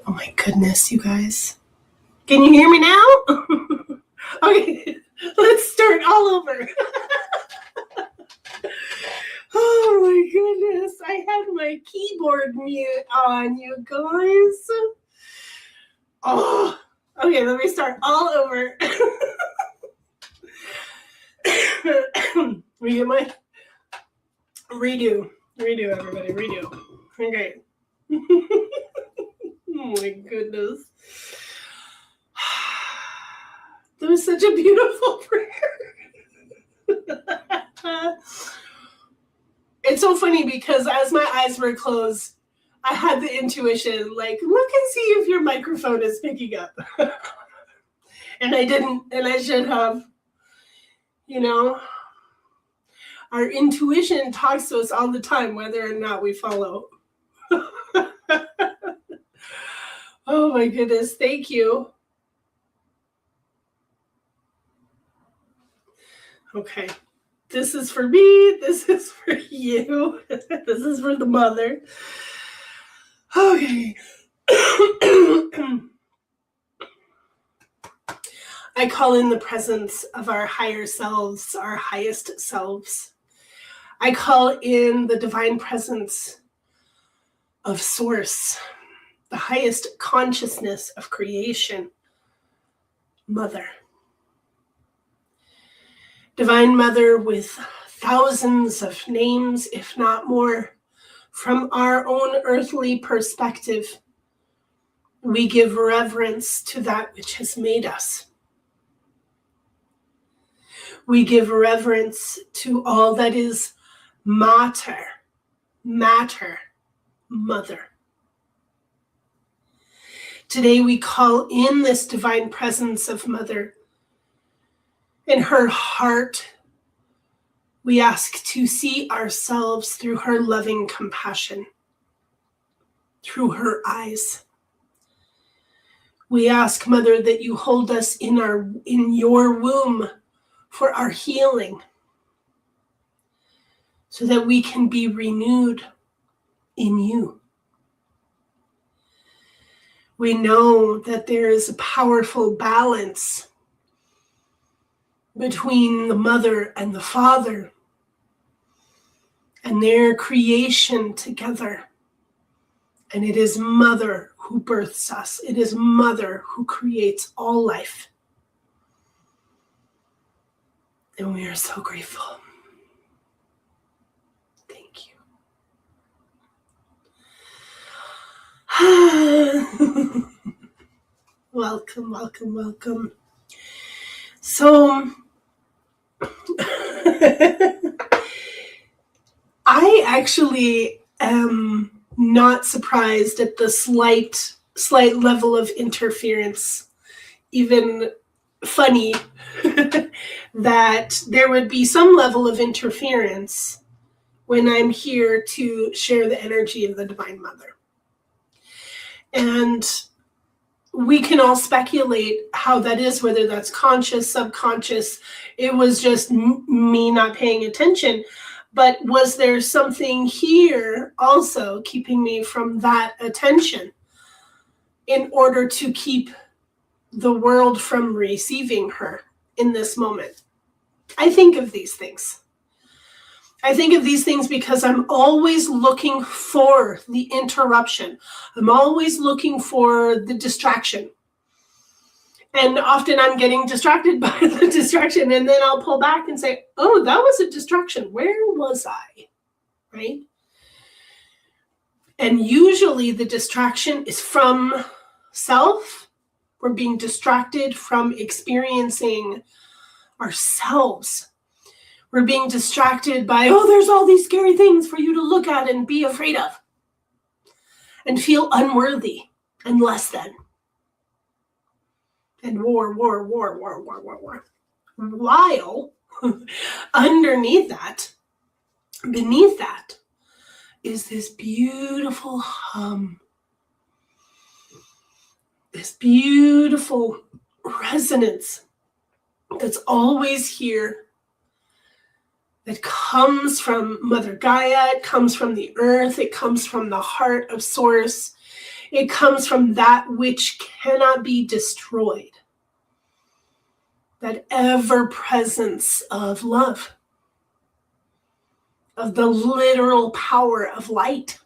Oh my goodness, you guys. Can you hear me now? Okay, let's start all over. Oh my goodness, I had my keyboard mute on, you guys. Oh, okay, let me start all over. We get my redo, everybody, redo. Okay. Oh my goodness. That was such a beautiful prayer. It's so funny because as my eyes were closed, I had the intuition, like, look and see if your microphone is picking up. And I didn't, and I should have. You know, our intuition talks to us all the time, whether or not we follow. Oh my goodness, thank you. Okay, this is for me, this is for you, this is for the mother. Okay. I call in the presence of our higher selves, our highest selves. I call in the divine presence of Source, the highest consciousness of creation, Mother. Divine Mother with thousands of names, if not more, from our own earthly perspective, we give reverence to that which has made us. We give reverence to all that is matter, Mother. Today we call in this divine presence of Mother. In her heart, we ask to see ourselves through her loving compassion, through her eyes. We ask, Mother, that you hold us in your womb for our healing, so that we can be renewed in you. We know that there is a powerful balance between the mother and the father and their creation together. And it is Mother who births us. It is Mother who creates all life. And we are so grateful. Thank you. Welcome, welcome, welcome. So, I actually am not surprised at the slight level of interference, even funny that there would be some level of interference when I'm here to share the energy of the Divine Mother. And we can all speculate how that is, whether that's conscious, subconscious. It was just me not paying attention. But was there something here also keeping me from that attention in order to keep the world from receiving her in this moment? I think of these things. I think of these things because I'm always looking for the interruption. I'm always looking for the distraction. And often I'm getting distracted by the distraction, and then I'll pull back and say, oh, that was a distraction. Where was I? Right? And usually the distraction is from self. We're being distracted from experiencing ourselves. We're being distracted by, oh, there's all these scary things for you to look at and be afraid of and feel unworthy and less than. And war. While underneath that, beneath that, is this beautiful hum, this beautiful resonance that's always here, that comes from Mother Gaia, it comes from the earth, it comes from the heart of Source. It comes from that which cannot be destroyed. That ever presence of love, of the literal power of light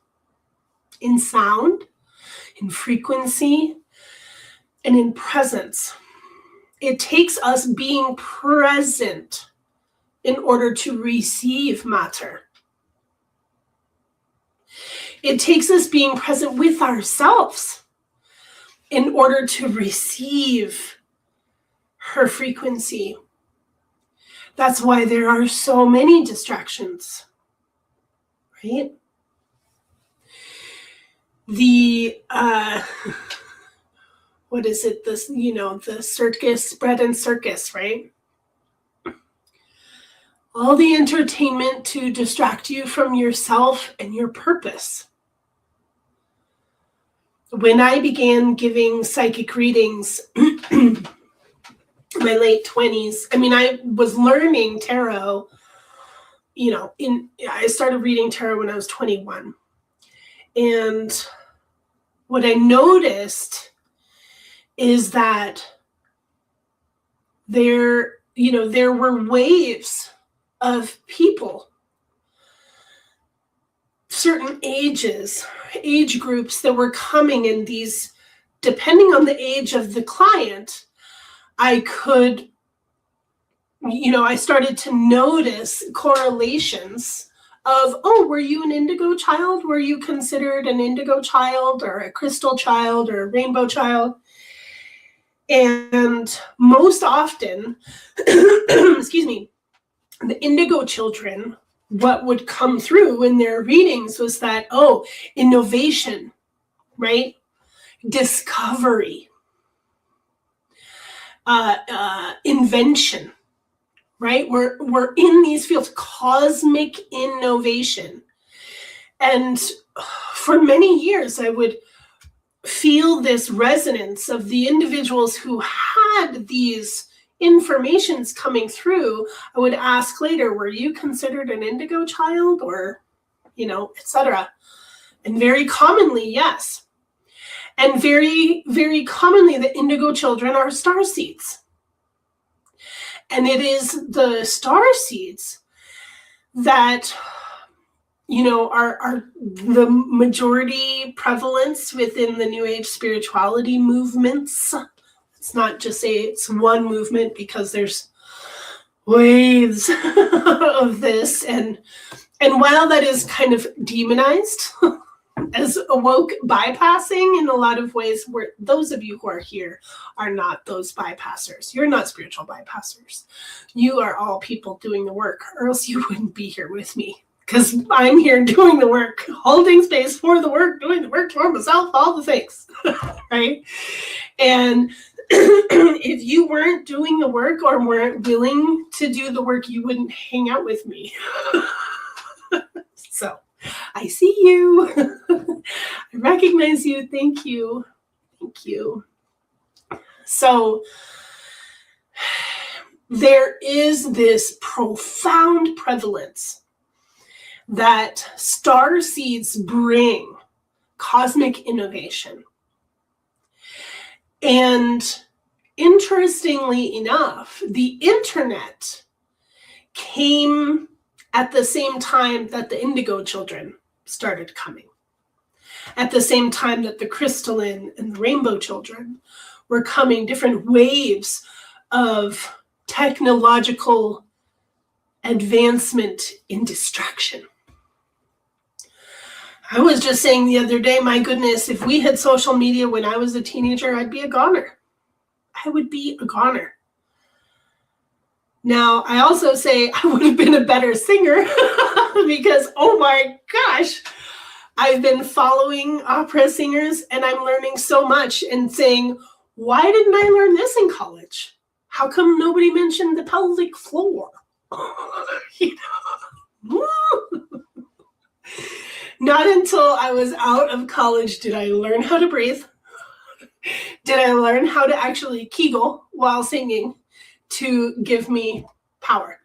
in sound, in frequency, and in presence. It takes us being present in order to receive matter. It takes us being present with ourselves in order to receive her frequency. That's why there are so many distractions, right? The what is it? This, the circus, bread and circus, right? All the entertainment to distract you from yourself and your purpose. When I began giving psychic readings, my late 20s, I was learning tarot, I started reading tarot when I was 21. And what I noticed is that there were waves of people, certain age groups that were coming in these, depending on the age of the client, I started to notice correlations of, were you an indigo child? Were you considered an indigo child or a crystal child or a rainbow child? And most often, excuse me, the indigo children, what would come through in their readings was that, innovation, right? Discovery, invention, right? We're in these fields, cosmic innovation. And for many years, I would feel this resonance of the individuals who had these informations coming through. I would ask later, were you considered an indigo child, or, etc.? And very commonly, yes. And very, very commonly, the indigo children are star seeds. And it is the star seeds that, are the majority prevalence within the New Age spirituality movements. It's not just it's one movement, because there's waves of this. And while that is kind of demonized as awoke bypassing in a lot of ways, where those of you who are here are not those bypassers. You're not spiritual bypassers. You are all people doing the work, or else you wouldn't be here with me. Because I'm here doing the work, holding space for the work, doing the work for myself, all the things, right? And if you weren't doing the work or weren't willing to do the work, you wouldn't hang out with me. So I see you. I recognize you. Thank you. Thank you. So there is this profound prevalence that star seeds bring cosmic innovation. And interestingly enough, the internet came at the same time that the indigo children started coming. At the same time that the crystalline and the rainbow children were coming, different waves of technological advancement in distraction. I was just saying the other day, my goodness, if we had social media when I was a teenager, I'd be a goner. I would be a goner. Now, I also say I would have been a better singer because, oh my gosh, I've been following opera singers and I'm learning so much and saying, why didn't I learn this in college? How come nobody mentioned the pelvic floor? Not until I was out of college did I learn how to breathe. Did I learn how to actually Kegel while singing to give me power.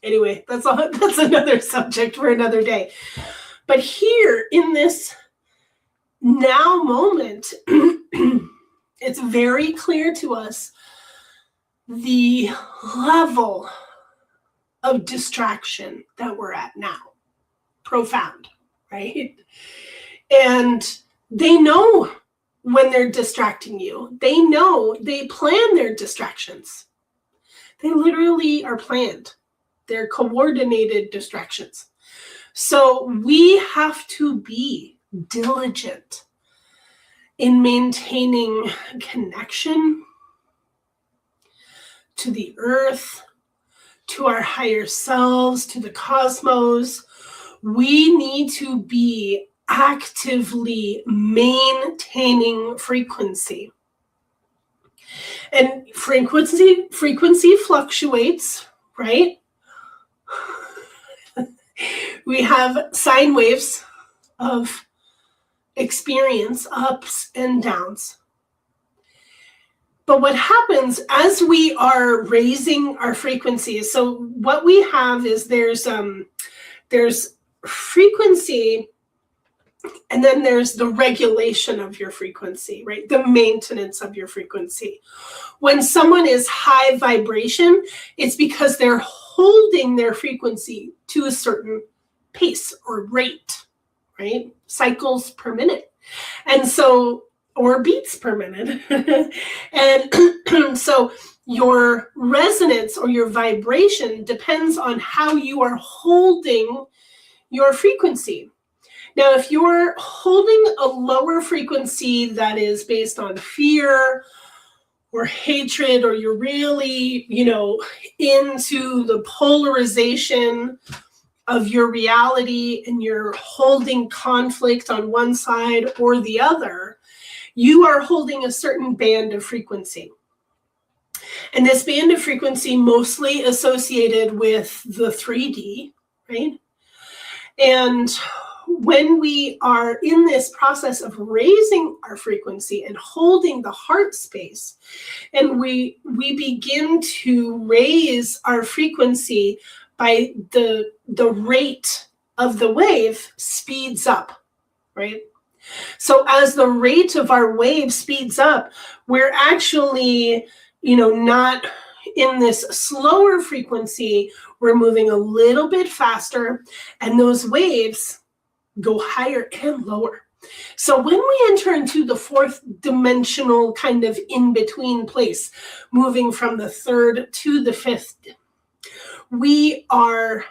Anyway, that's another subject for another day. But here in this now moment, it's very clear to us the level of distraction that we're at now. Profound, right? And they know when they're distracting you. They know, they plan their distractions. They literally are planned. They're coordinated distractions. So we have to be diligent in maintaining connection to the earth, to our higher selves, to the cosmos. We need to be actively maintaining frequency. And frequency fluctuates, right? We have sine waves of experience, ups and downs. But what happens as we are raising our frequencies, so what we have is there's frequency, and then there's the regulation of your frequency, right? The maintenance of your frequency. When someone is high vibration, it's because they're holding their frequency to a certain pace or rate, right? Cycles per minute. And so, or beats per minute. And so your resonance or your vibration depends on how you are holding your frequency. Now, if you're holding a lower frequency that is based on fear or hatred, or you're really, into the polarization of your reality and you're holding conflict on one side or the other, you are holding a certain band of frequency. And this band of frequency mostly associated with the 3D, right? And when we are in this process of raising our frequency and holding the heart space, and we begin to raise our frequency by the rate of the wave speeds up, right? So as the rate of our wave speeds up, we're actually, not in this slower frequency. We're moving a little bit faster, and those waves go higher and lower. So when we enter into the fourth dimensional kind of in-between place, moving from the third to the fifth, we are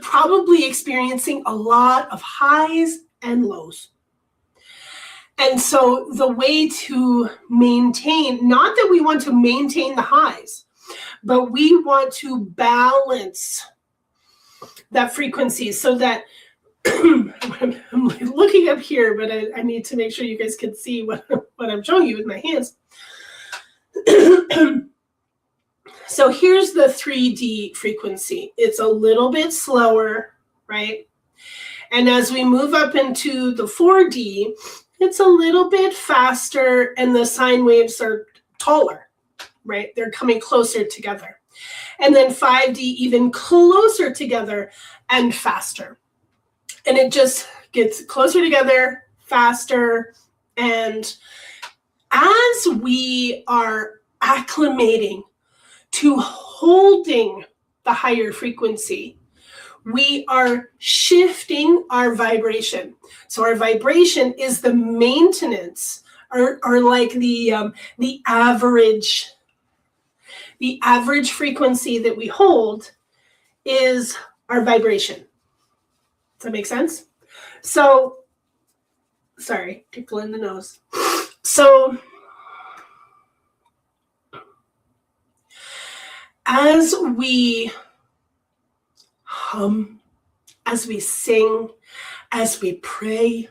probably experiencing a lot of highs and lows. And so the way to maintain, not that we want to maintain the highs, but we want to balance that frequency so that I'm looking up here, but I need to make sure you guys can see what I'm showing you with my hands. So here's the 3D frequency. It's a little bit slower, right? And as we move up into the 4D, it's a little bit faster, and the sine waves are taller, right? They're coming closer together. And then 5D even closer together and faster. And it just gets closer together, faster. And as we are acclimating to holding the higher frequency, we are shifting our vibration. So our vibration is the maintenance, or like the average frequency that we hold is our vibration. Does that make sense? So, sorry, tickle in the nose. So, as we hum, as we sing, as we pray,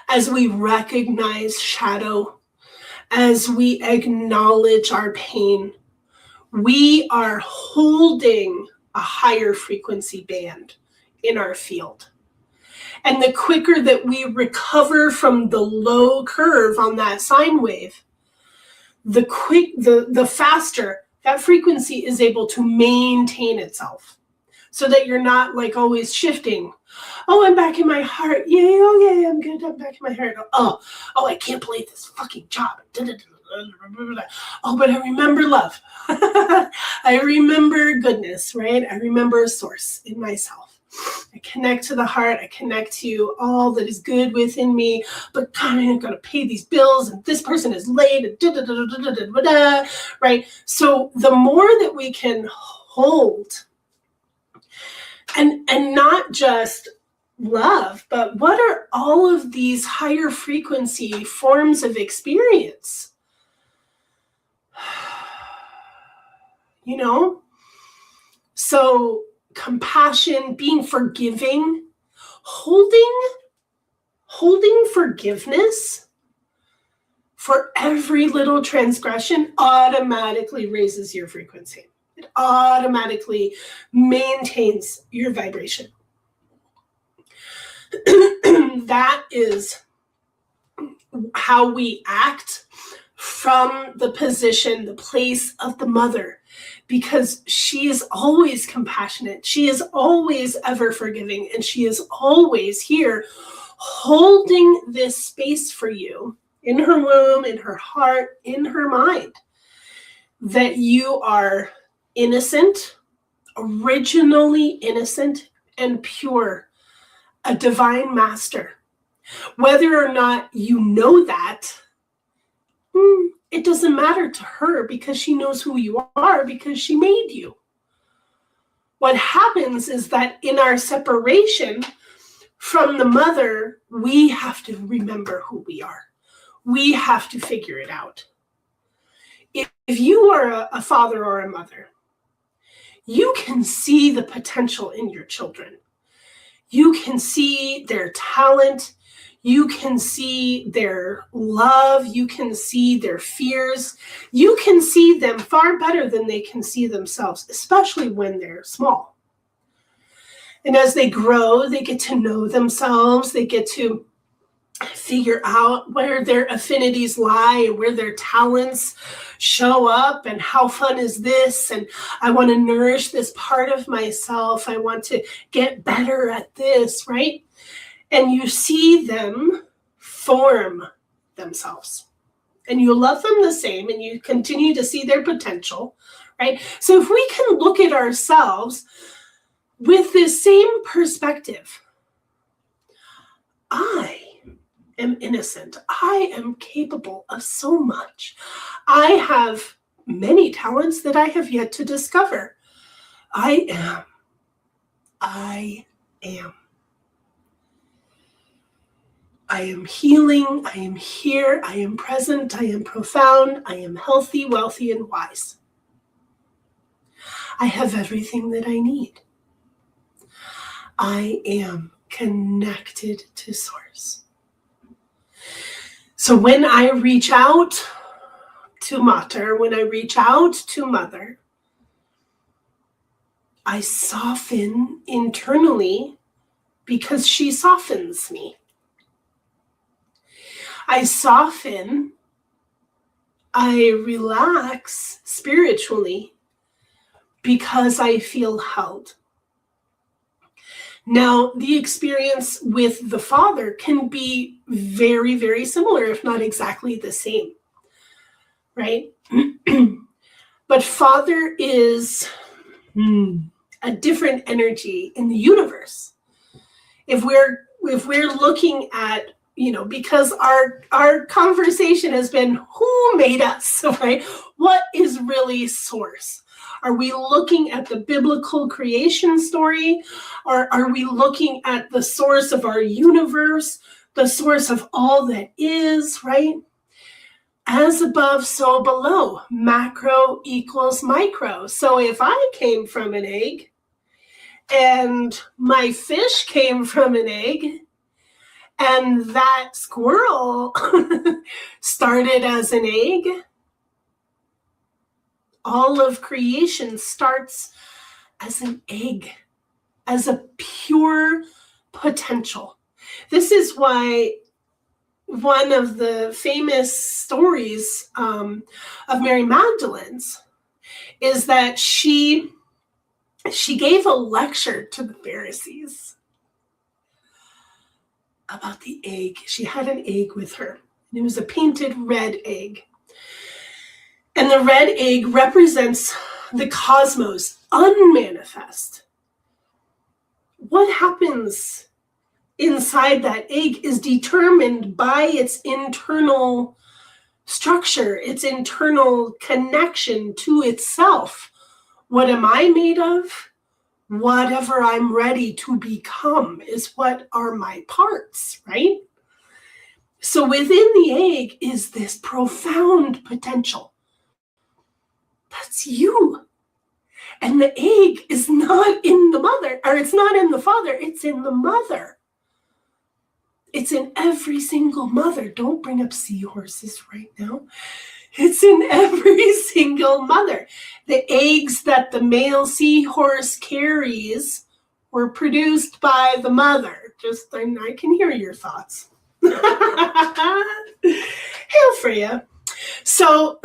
as we recognize shadow, as we acknowledge our pain, we are holding a higher frequency band in our field. And the quicker that we recover from the low curve on that sine wave, the faster that frequency is able to maintain itself. so that you're not like always shifting. Oh, I'm back in my heart. Yay, oh yeah, I'm good. I'm back in my heart. Oh, I can't believe this fucking job. Oh, but I remember love. I remember goodness, right? I remember a source in myself. I connect to the heart. I connect to all that is good within me. But God, I'm going to pay these bills, and this person is late, and right? So the more that we can hold, and not just love, but what are all of these higher frequency forms of experience? You know? So compassion, being forgiving, holding forgiveness for every little transgression automatically raises your frequency. It automatically maintains your vibration. That is how we act from the position, the place of the mother, because she is always compassionate. She is always ever forgiving, and she is always here holding this space for you in her womb, in her heart, in her mind, that you are innocent, originally innocent and pure, a divine master. Whether or not you know that, it doesn't matter to her, because she knows who you are, because she made you. What happens is that in our separation from the mother, we have to remember who we are. We have to figure it out. If you are a father or a mother, you can see the potential in your children. You can see their talent. You can see their love. You can see their fears. You can see them far better than they can see themselves, especially when they're small. And as they grow, they get to know themselves. They get to figure out where their affinities lie and where their talents show up, and how fun is this, and I want to nourish this part of myself. I want to get better at this, right? And you see them form themselves, and you love them the same, and you continue to see their potential, right? So if we can look at ourselves with this same perspective, I am innocent. I am capable of so much. I have many talents that I have yet to discover. I am. I am healing. I am here. I am present. I am profound. I am healthy, wealthy, and wise. I have everything that I need. I am connected to Source. So when I reach out to Mater, when I reach out to Mother, I soften internally because she softens me. I soften, I relax spiritually because I feel held. Now, the experience with the father can be very, very similar, if not exactly the same, right? But father is a different energy in the universe. If we're looking at, because our conversation has been who made us, right? What is really Source? Are we looking at the biblical creation story? Or are we looking at the source of our universe, the source of all that is, right? As above, so below. Macro equals micro. So if I came from an egg, and my fish came from an egg, and that squirrel started as an egg, all of creation starts as an egg, as a pure potential. This is why one of the famous stories of Mary Magdalene's is that she she gave a lecture to the Pharisees about the egg. She had an egg with her. It was a painted red egg. And the red egg represents the cosmos, unmanifest. What happens inside that egg is determined by its internal structure, its internal connection to itself. What am I made of? Whatever I'm ready to become is what are my parts, right? So within the egg is this profound potential. That's you. And the egg is not in the mother, or it's not in the father, it's in the mother. It's in every single mother. Don't bring up seahorses right now. It's in every single mother. The eggs that the male seahorse carries were produced by the mother. Just, I can hear your thoughts. Hail Freya. So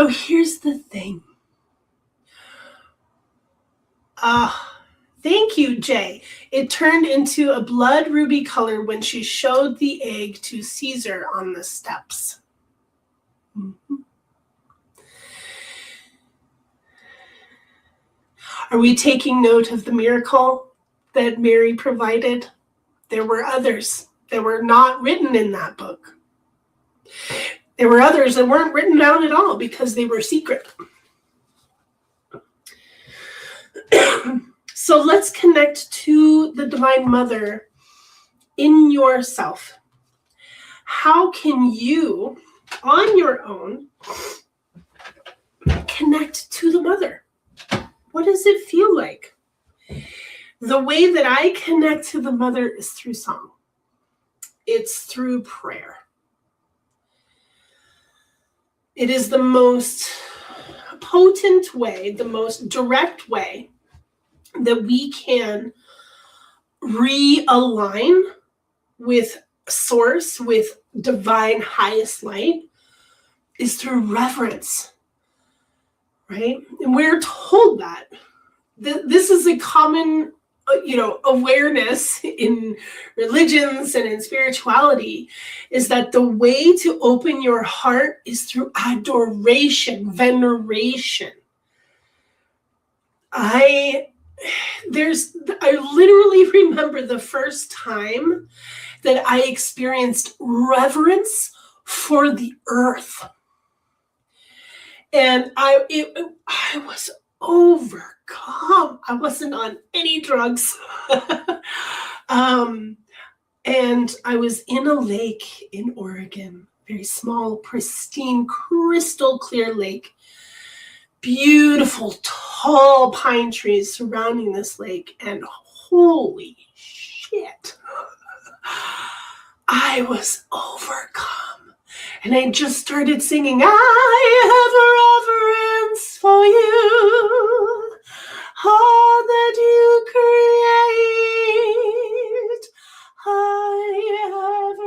here's the thing. Thank you, Jay. It turned into a blood ruby color when she showed the egg to Caesar on the steps. Mm-hmm. Are we taking note of the miracle that Mary provided? There were others that were not written in that book. There were others that weren't written down at all because they were secret. So let's connect to the Divine Mother in yourself. How can you, on your own, connect to the Mother? What does it feel like? The way that I connect to the Mother is through song. It's through prayer. It is the most potent way, the most direct way that we can realign with source, with divine highest light, is through reverence, right? And we're told that. This is a common, awareness in religions and in spirituality, is that the way to open your heart is through adoration, veneration. I literally remember the first time that I experienced reverence for the earth. And I was overcome. I wasn't on any drugs. And I was in a lake in Oregon, very small, pristine, crystal clear lake. Beautiful, tall pine trees surrounding this lake, and holy shit, I was overcome. And I just started singing, I have reverence for you, all that you create. I have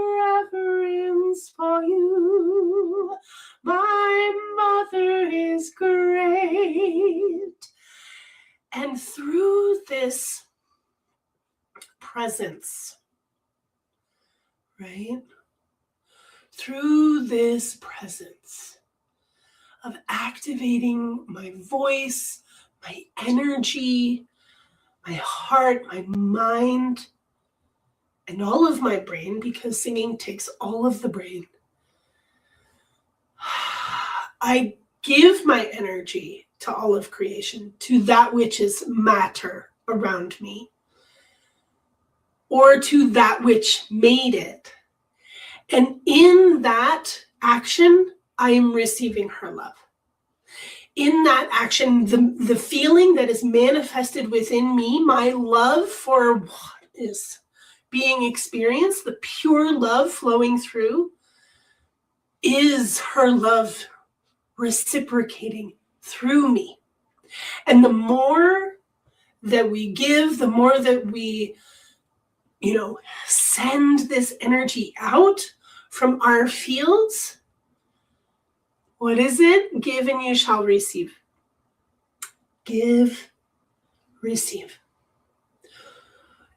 reverence for you. My mother is great. And through this presence, right? Through this presence of activating my voice, my energy, my heart, my mind, and all of my brain, because singing takes all of the brain, I give my energy to all of creation, to that which is matter around me, or to that which made it. And in that action, I am receiving her love. In that action, the feeling that is manifested within me, my love for what is being experienced, the pure love flowing through, is her love reciprocating through me. And the more that we give, the more that we, send this energy out from our fields, what is it? Give and you shall receive. Give, receive.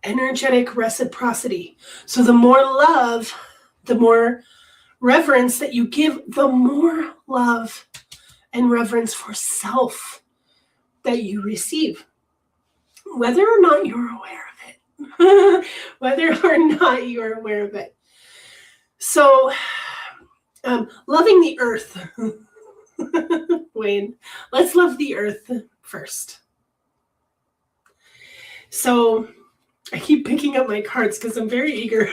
Energetic reciprocity. So the more love, the more reverence that you give, the more love and reverence for self that you receive, whether or not you're aware of it. Whether or not you're aware of it. So, loving the earth. Wayne, let's love the earth first. So, I keep picking up my cards because I'm very eager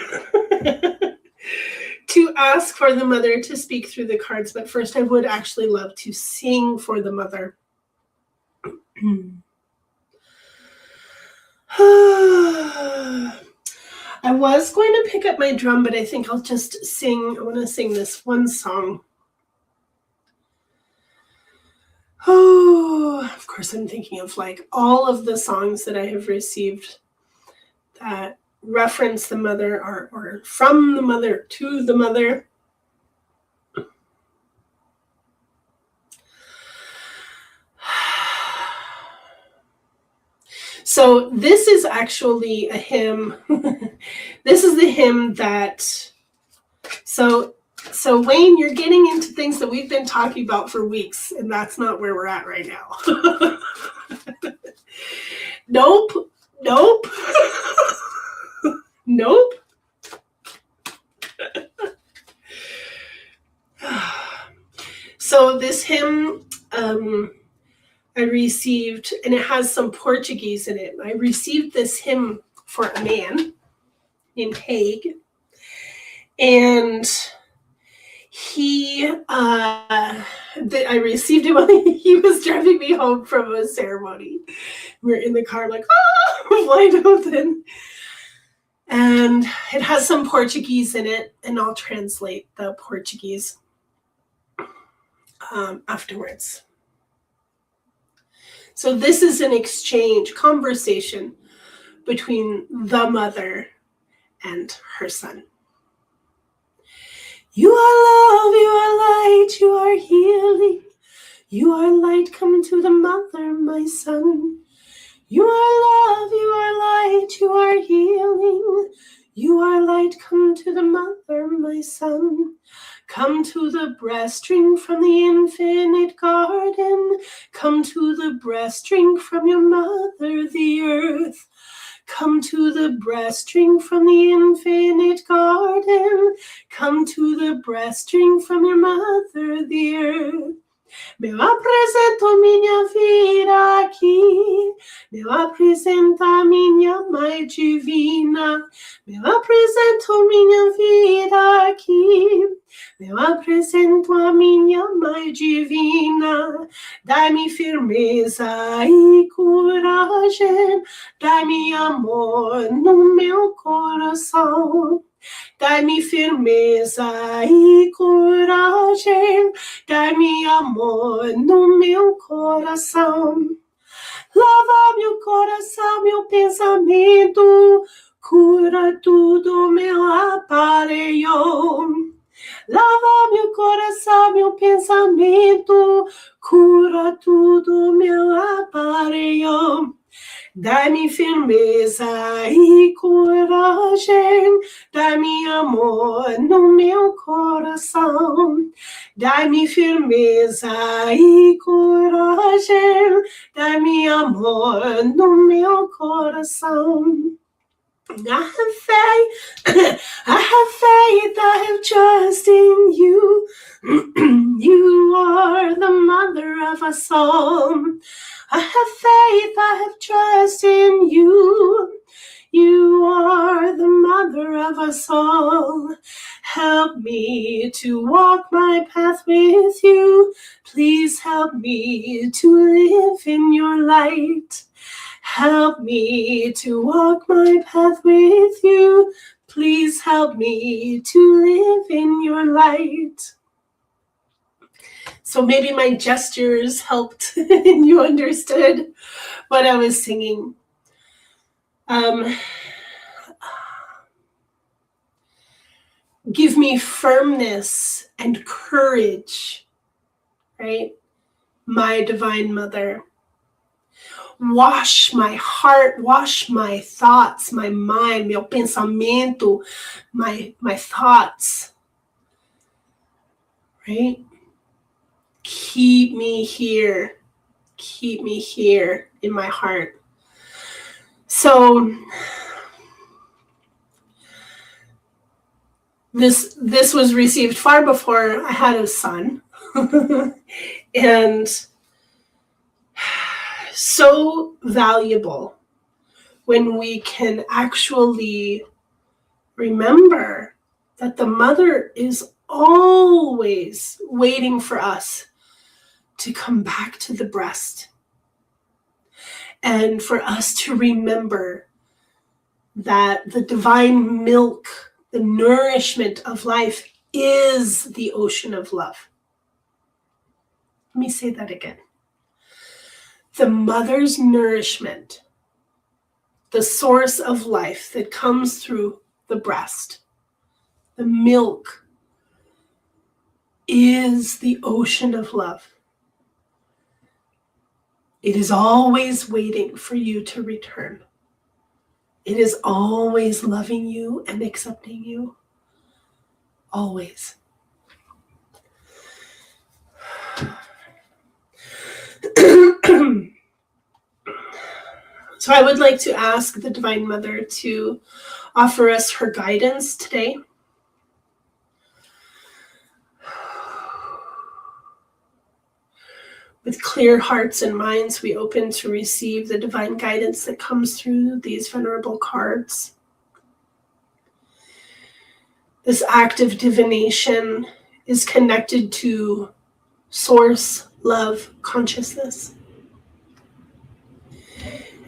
to ask for the mother to speak through the cards. But first, I would actually love to sing for the mother. I was going to pick up my drum, but I think I'll just sing. I want to sing this one song. Oh, of course, I'm thinking of like all of the songs that I have received that reference the mother or from the mother to the mother. So this is actually a hymn. This is the hymn that, so Wayne, you're getting into things that we've been talking about for weeks, and that's not where we're at right now. Nope. Nope. So this hymn, I received, and it has some Portuguese in it. I received this hymn for a man named Haig, and I received him when he was driving me home from a ceremony. We're in the car like, wide open. And it has some Portuguese in it, and I'll translate the Portuguese afterwards. So this is an exchange, conversation between the mother and her son. You are love, you are light, you are healing. You are light, come to the mother, my son. You are love, you are light, you are healing. You are light, come to the mother, my son. Come to the breast, drink from the infinite garden. Come to the breast, drink from your mother, the earth. Come to the breast, drink from the infinite garden. Come to the breast, drink from your mother, the earth. Eu apresento minha vida aqui, eu apresento a minha mãe divina, eu apresento minha vida aqui, eu apresento a minha mãe divina. Dai-me firmeza e coragem, dai-me amor no meu coração. Dai-me firmeza e coragem, dai-me amor no meu coração. Lava meu coração, meu pensamento, cura tudo meu aparelho. Lava meu coração, meu pensamento, cura tudo meu aparelho. Dai-me firmeza e coragem, dai-me amor no meu coração. Dai-me firmeza e coragem, dai-me amor no meu coração. I have faith, I have trust in you. You are the mother of us all. I have faith, I have trust in you. You are the mother of us all. Help me to walk my path with you. Please help me to live in your light. Help me to walk my path with you. Please help me to live in your light. So maybe my gestures helped and you understood what I was singing. Give me firmness and courage, right? My divine mother. Wash my heart, wash my thoughts, my mind, meu pensamento, my thoughts, right? Keep me here in my heart. So this was received far before I had a son. And so valuable when we can actually remember that the mother is always waiting for us to come back to the breast, and for us to remember that the divine milk, the nourishment of life, is the ocean of love. Let me say that again. The mother's nourishment, the source of life that comes through the breast, the milk, is the ocean of love. It is always waiting for you to return. It is always loving you and accepting you. Always. So I would like to ask the Divine Mother to offer us her guidance today. With clear hearts and minds, we open to receive the divine guidance that comes through these venerable cards. This act of divination is connected to source, love, consciousness.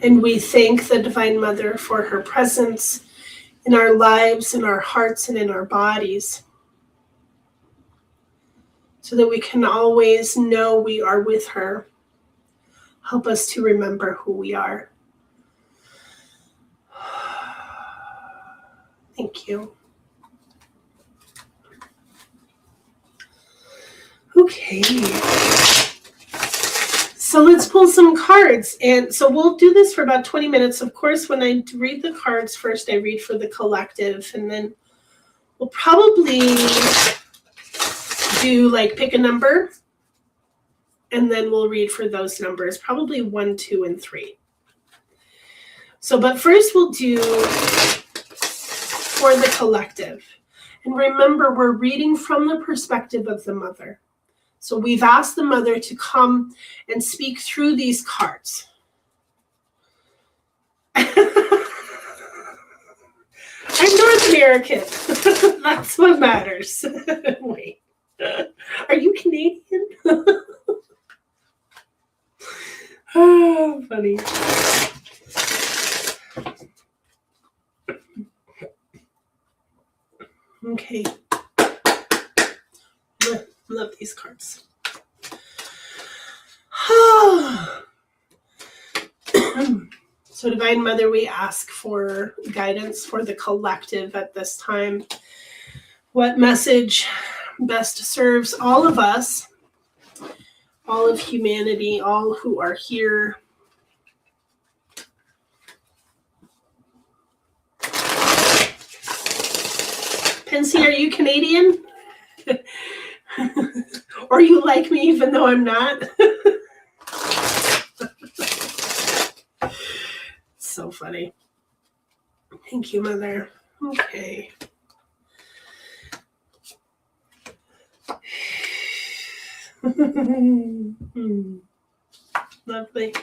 And we thank the Divine Mother for her presence in our lives, in our hearts, and in our bodies, so that we can always know we are with her. Help us to remember who we are. Thank you. Okay. So let's pull some cards. And so we'll do this for about 20 minutes. Of course, when I read the cards first, I read for the collective, and then we'll probably do like pick a number, and then we'll read for those numbers, probably 1, 2, and 3. So, but first we'll do for the collective. And remember, we're reading from the perspective of the mother. So we've asked the mother to come and speak through these cards. I'm North American. That's what matters. Wait. Are you Canadian? Oh, funny. Okay. Love these cards. So, Divine Mother, we ask for guidance for the collective at this time. What message best serves all of us, all of humanity, all who are here? Pensy, are you Canadian? Or you like me even though I'm not? So funny. Thank you, Mother. Okay. Lovely.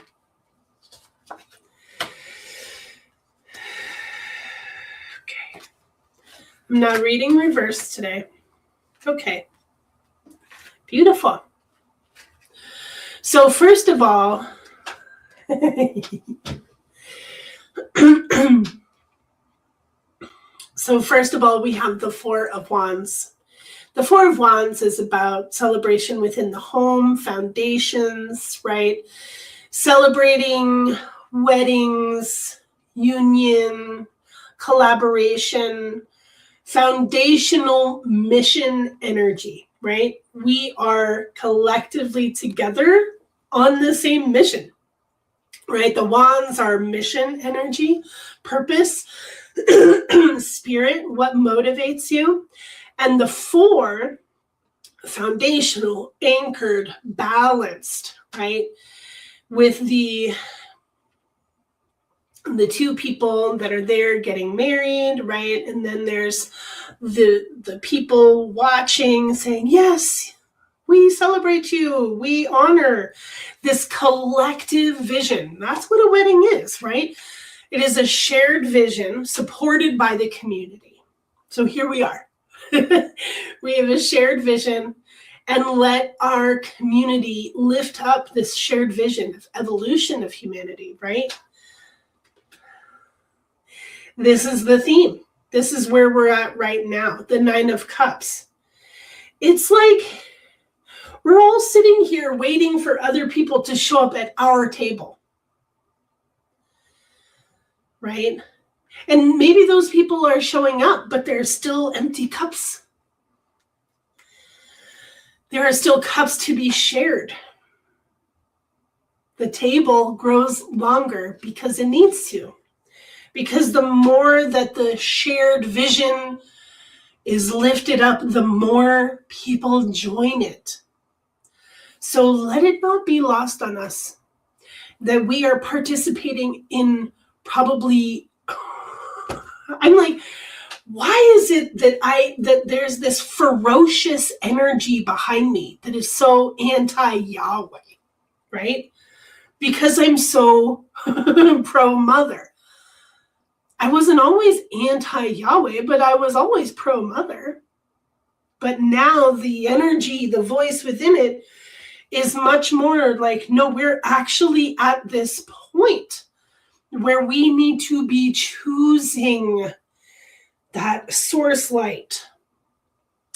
Okay. I'm not reading reverse today. Okay. Beautiful. So first of all, we have the Four of Wands. The Four of Wands is about celebration within the home, foundations, right? Celebrating weddings, union, collaboration, foundational mission energy, right? We are collectively together on the same mission. right? The wands are mission energy, purpose, spirit, what motivates you. And the 4, foundational, anchored, balanced, right? With the 2 people that are there getting married, right? And then there's the people watching saying, yes, we celebrate you, we honor this collective vision. That's what a wedding is, right? It is a shared vision supported by the community. So here we are. We have a shared vision, and let our community lift up this shared vision of evolution of humanity, right? This is the theme. This is where we're at right now, the 9 of Cups. It's like we're all sitting here waiting for other people to show up at our table, right? And maybe those people are showing up, but they're still empty cups. There are still cups to be shared. The table grows longer because it needs to. Because the more that the shared vision is lifted up, the more people join it. So let it not be lost on us that we are participating in probably, I'm like, why is it that there's this ferocious energy behind me that is so anti-Yahweh, right? Because I'm so pro-mother. I wasn't always anti-Yahweh, but I was always pro-mother. But now the energy, the voice within it is much more like, no, we're actually at this point where we need to be choosing that source light.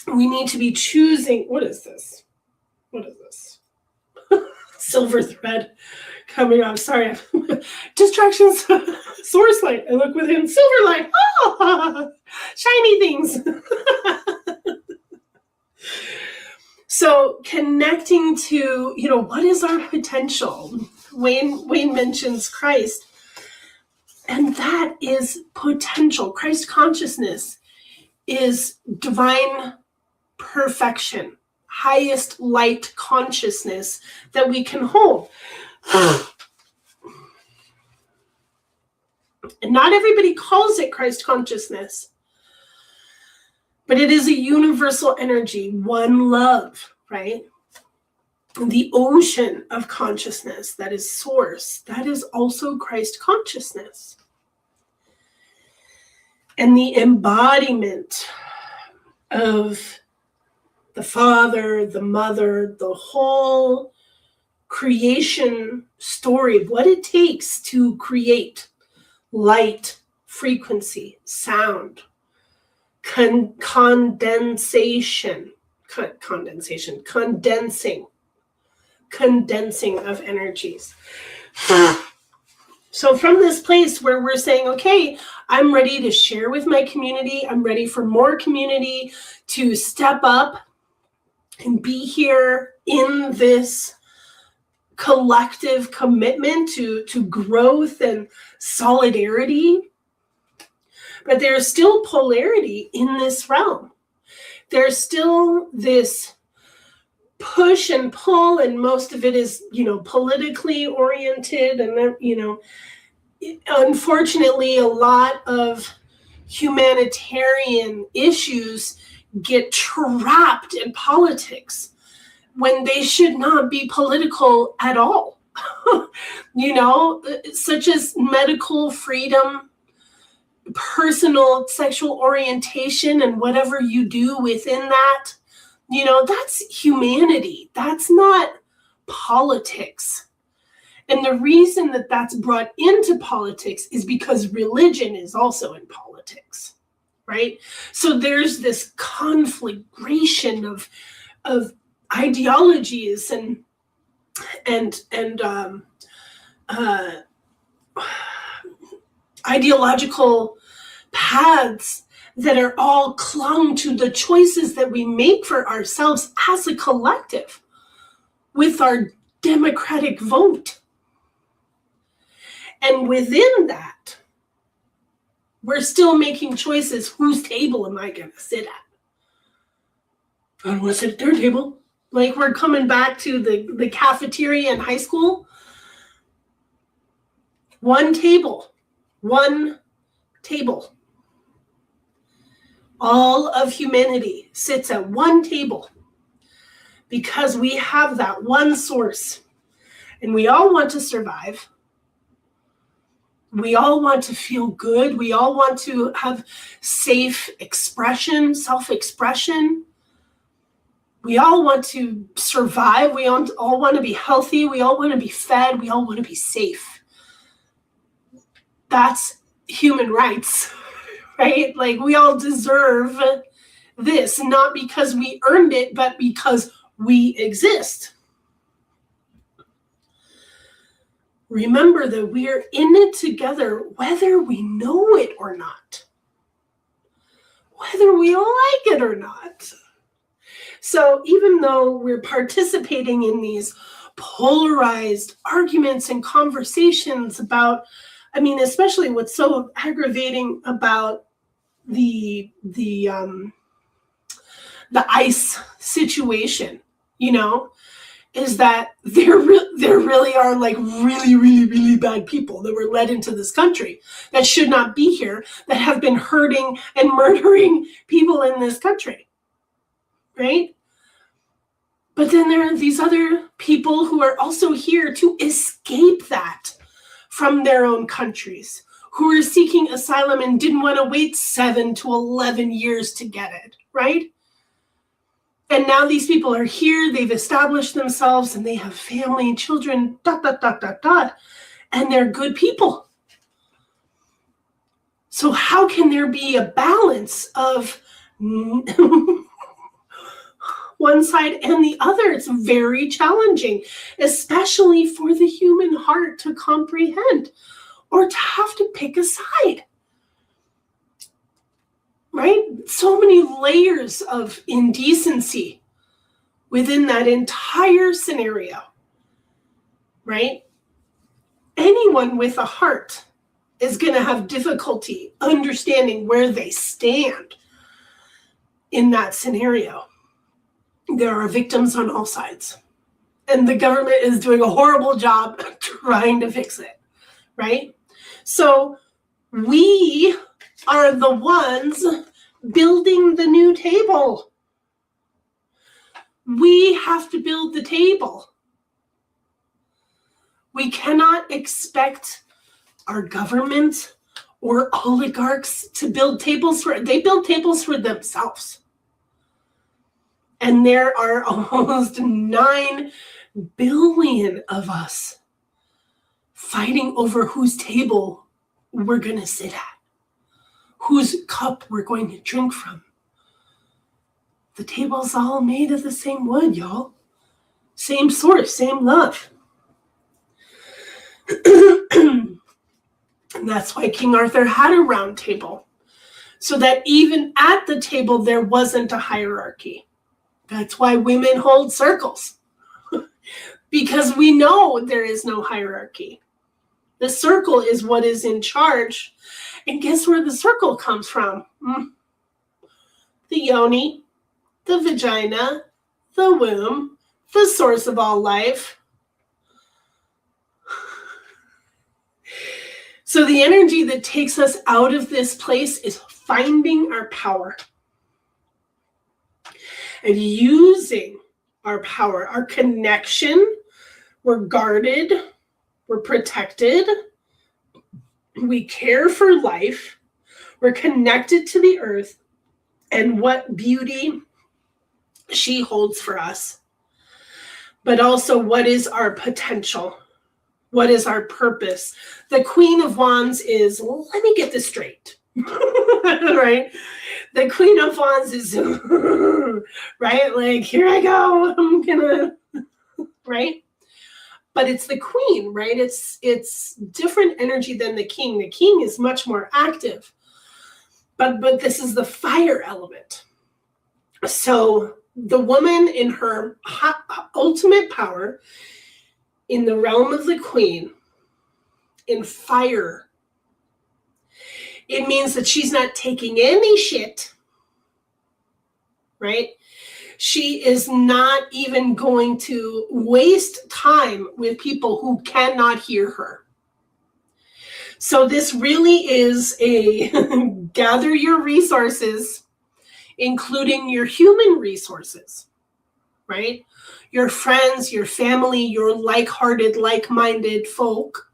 We need to be choosing, what is this? What is this? Silver thread coming off. Sorry. Distractions. Source light. I look within. Silver light. Oh, shiny things. So connecting to, what is our potential? Wayne mentions Christ. And that is potential. Christ consciousness is divine perfection, highest light consciousness that we can hold. And not everybody calls it Christ consciousness, but it is a universal energy, one love, right? The ocean of consciousness that is source, that is also Christ consciousness. And the embodiment of the Father, the Mother, the whole creation story of what it takes to create light, frequency, sound, condensing of energies. So from this place where we're saying, okay, I'm ready to share with my community, I'm ready for more community to step up and be here in this collective commitment to growth and solidarity. But there's still polarity in this realm. There's still this push and pull, and most of it is, politically oriented. And then, unfortunately, a lot of humanitarian issues get trapped in politics when they should not be political at all. Such as medical freedom, personal sexual orientation, and whatever you do within that, that's humanity. That's not politics. And the reason that that's brought into politics is because religion is also in politics, right? So there's this conflagration of ideologies and ideological paths that are all clung to the choices that we make for ourselves as a collective with our democratic vote. And within that, we're still making choices. Whose table am I going to sit at? I don't want to sit at their table. Like, we're coming back to the cafeteria in high school. One table. One table. All of humanity sits at one table because we have that one source. And we all want to survive. We all want to feel good. We all want to have safe expression, self-expression. We all want to survive. We all want to be healthy. We all want to be fed. We all want to be safe. That's human rights, right? Like, we all deserve this, not because we earned it, but because we exist. Remember that we're in it together, whether we know it or not, whether we like it or not. So even though we're participating in these polarized arguments and conversations about, I mean, especially what's so aggravating about the ICE situation, you know, is that there really are like really bad people that were led into this country that should not be here, that have been hurting and murdering people in this country, right? But then there are these other people who are also here to escape that from their own countries, who are seeking asylum and didn't want to wait 7 to 11 years to get it, right? And now these people are here, they've established themselves, and they have family and children, ... and they're good people. So how can there be a balance of one side and the other? It's very challenging, especially for the human heart to comprehend or to have to pick a side. Right? So many layers of indecency within that entire scenario, right? Anyone with a heart is going to have difficulty understanding where they stand in that scenario. There are victims on all sides, and the government is doing a horrible job trying to fix it, right? So we are the ones building the new table. We have to build the table. We cannot expect our government or oligarchs to build tables they build tables for themselves. And there are almost 9 billion of us fighting over whose table we're going to sit at, whose cup we're going to drink from. The table's all made of the same wood, y'all. Same source, same love. And that's why King Arthur had a round table, so that even at the table there wasn't a hierarchy. That's why women hold circles, because we know there is no hierarchy. The circle is what is in charge. And guess where the circle comes from? The yoni, the vagina, the womb, the source of all life. So the energy that takes us out of this place is finding our power and using our power, our connection. We're guarded, we're protected, we care for life, we're connected to the earth and what beauty she holds for us. But also, what is our potential? What is our purpose? The Queen of Wands is, let me get this straight, right? The Queen of Wands is, right? Like, here I go, I'm gonna, right? But it's the Queen, right? It's different energy than the King. The King is much more active, but this is the fire element. So the woman in her ultimate power in the realm of the Queen in fire. It means that she's not taking any shit, right? She is not even going to waste time with people who cannot hear her. So this really is a gather your resources, including your human resources, right? Your friends, your family, your like-hearted, like-minded folk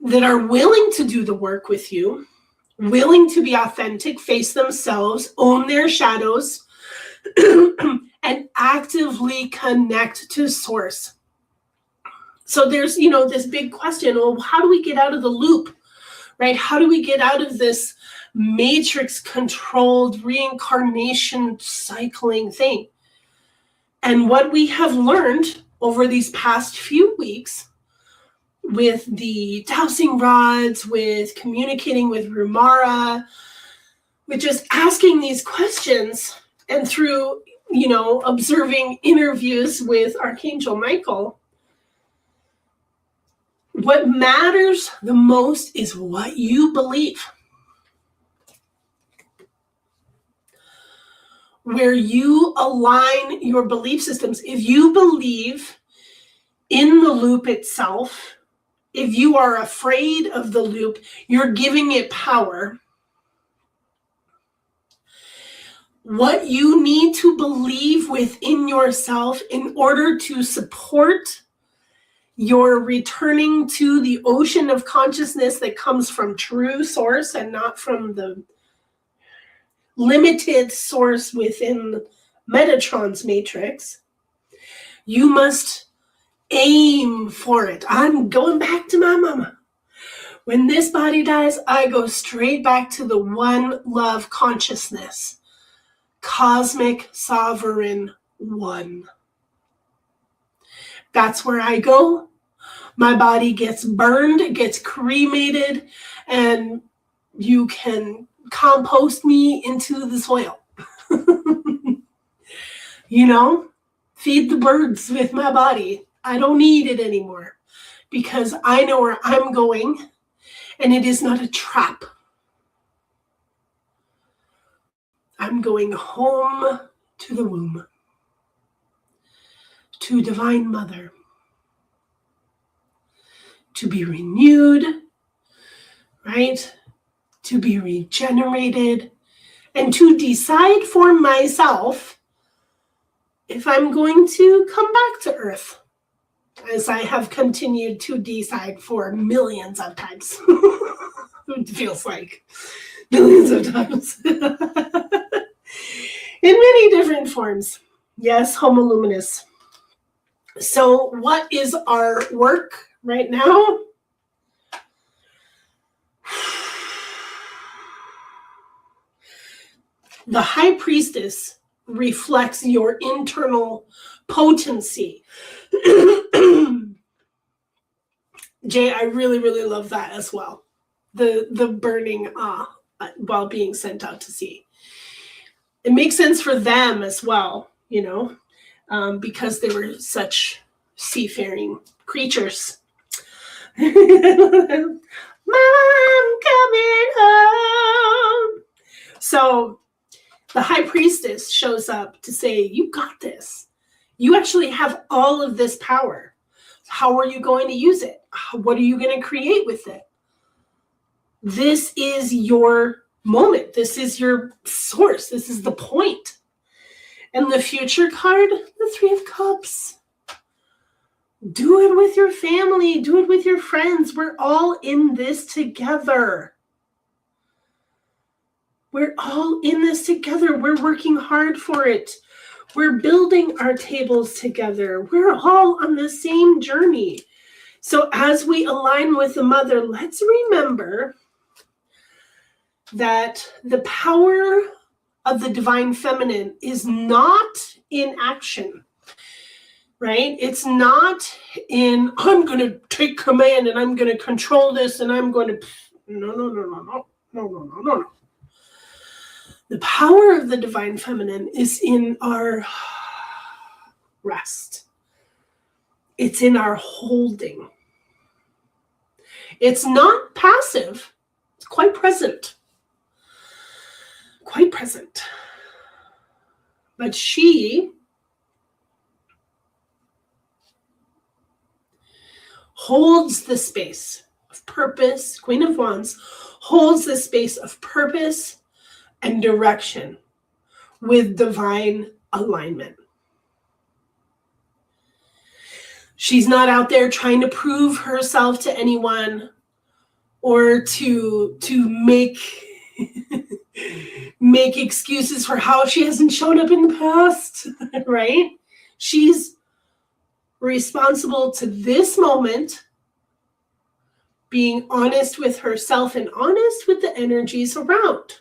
that are willing to do the work with you, willing to be authentic, face themselves, own their shadows, and actively connect to source. So there's, this big question, well, how do we get out of the loop, right? How do we get out of this matrix-controlled reincarnation cycling thing? And what we have learned over these past few weeks with the dowsing rods, with communicating with Rumara, with just asking these questions, and through, observing interviews with Archangel Michael, what matters the most is what you believe. Where you align your belief systems. If you believe in the loop itself, if you are afraid of the loop, you're giving it power. What you need to believe within yourself in order to support your returning to the ocean of consciousness that comes from true source and not from the limited source within Metatron's matrix, you must aim for it. I'm going back to my mama. When this body dies, I go straight back to the one love consciousness. Cosmic sovereign one. That's where I go. My body gets burned, gets cremated, and you can compost me into the soil. Feed the birds with my body. I don't need it anymore because I know where I'm going, and it is not a trap. I'm going home to the womb, to Divine Mother, to be renewed, right? To be regenerated, and to decide for myself if I'm going to come back to Earth, as I have continued to decide for millions of times. It feels like millions of times. In many different forms. Yes, Homo Luminous. So what is our work right now? The High Priestess reflects your internal potency. Jay, I really, really love that as well. The burning while being sent out to sea. It makes sense for them as well, because they were such seafaring creatures. Mom, coming home. So the High Priestess shows up to say, you got this. You actually have all of this power. How are you going to use it? What are you going to create with it? This is your moment. This is your source. This is the point. And the future card, the Three of Cups. Do it with your family. Do it with your friends. We're all in this together. We're all in this together. We're working hard for it. We're building our tables together. We're all on the same journey. So as we align with the Mother, let's remember that the power of the Divine Feminine is not in action, right? It's not in, I'm going to take command and I'm going to control this and I'm going to, no. The power of the Divine Feminine is in our rest. It's in our holding. It's not passive. It's quite present. Quite present. But she holds the space of purpose. Queen of Wands holds the space of purpose and direction with divine alignment. She's not out there trying to prove herself to anyone or to make make excuses for how she hasn't shown up in the past, right? She's responsible to this moment, being honest with herself and honest with the energies around.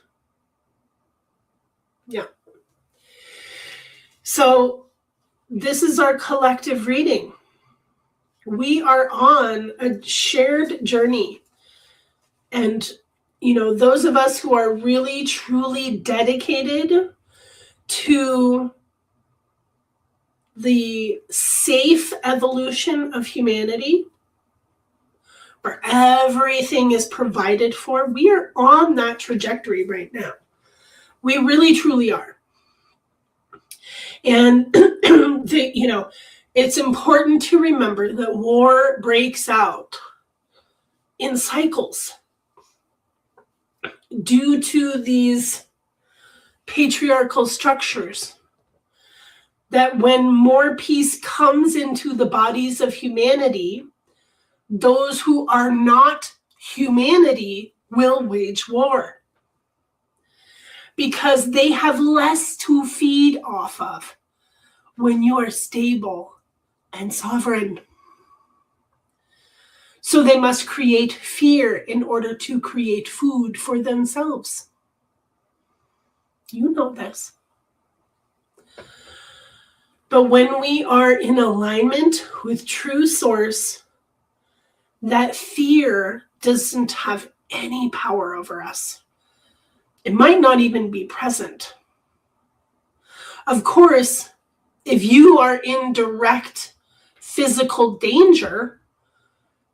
Yeah. So this is our collective reading. We are on a shared journey. And, you know, those of us who are really, truly dedicated to the safe evolution of humanity, where everything is provided for, we are on that trajectory right now. We really, truly are. And, it's important to remember that war breaks out in cycles due to these patriarchal structures. That when more peace comes into the bodies of humanity, those who are not humanity will wage war. Because they have less to feed off of when you are stable and sovereign. So they must create fear in order to create food for themselves. You know this. But when we are in alignment with true source, that fear doesn't have any power over us. It might not even be present. Of course, if you are in direct physical danger,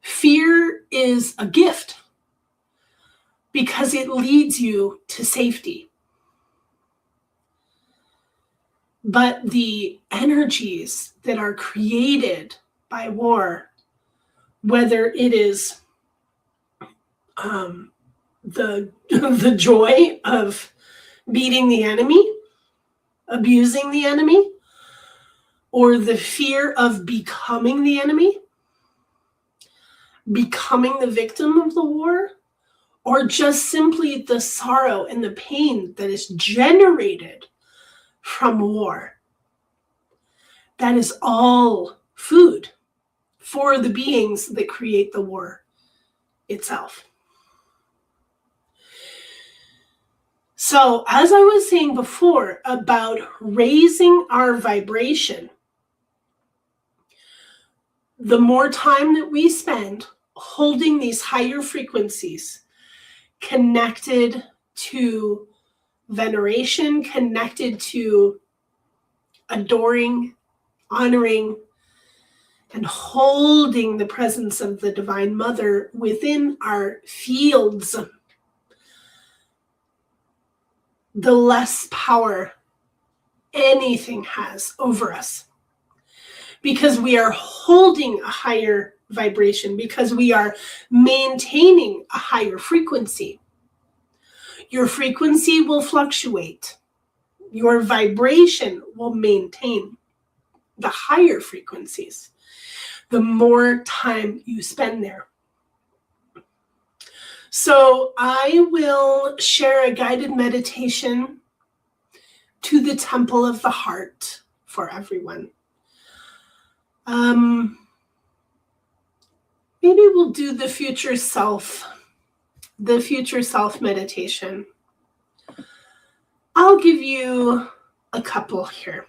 fear is a gift because it leads you to safety. But the energies that are created by war, whether it is the joy of beating the enemy, abusing the enemy, or the fear of becoming the enemy, becoming the victim of the war, or just simply the sorrow and the pain that is generated from war. That is all food for the beings that create the war itself. So, as I was saying before about raising our vibration, the more time that we spend holding these higher frequencies connected to veneration, connected to adoring, honoring, and holding the presence of the Divine Mother within our fields, the less power anything has over us. Because we are holding a higher vibration, because we are maintaining a higher frequency. Your frequency will fluctuate. Your vibration will maintain the higher frequencies the more time you spend there. So I will share a guided meditation to the Temple of the Heart for everyone. Maybe we'll do the future self meditation. I'll give you a couple here.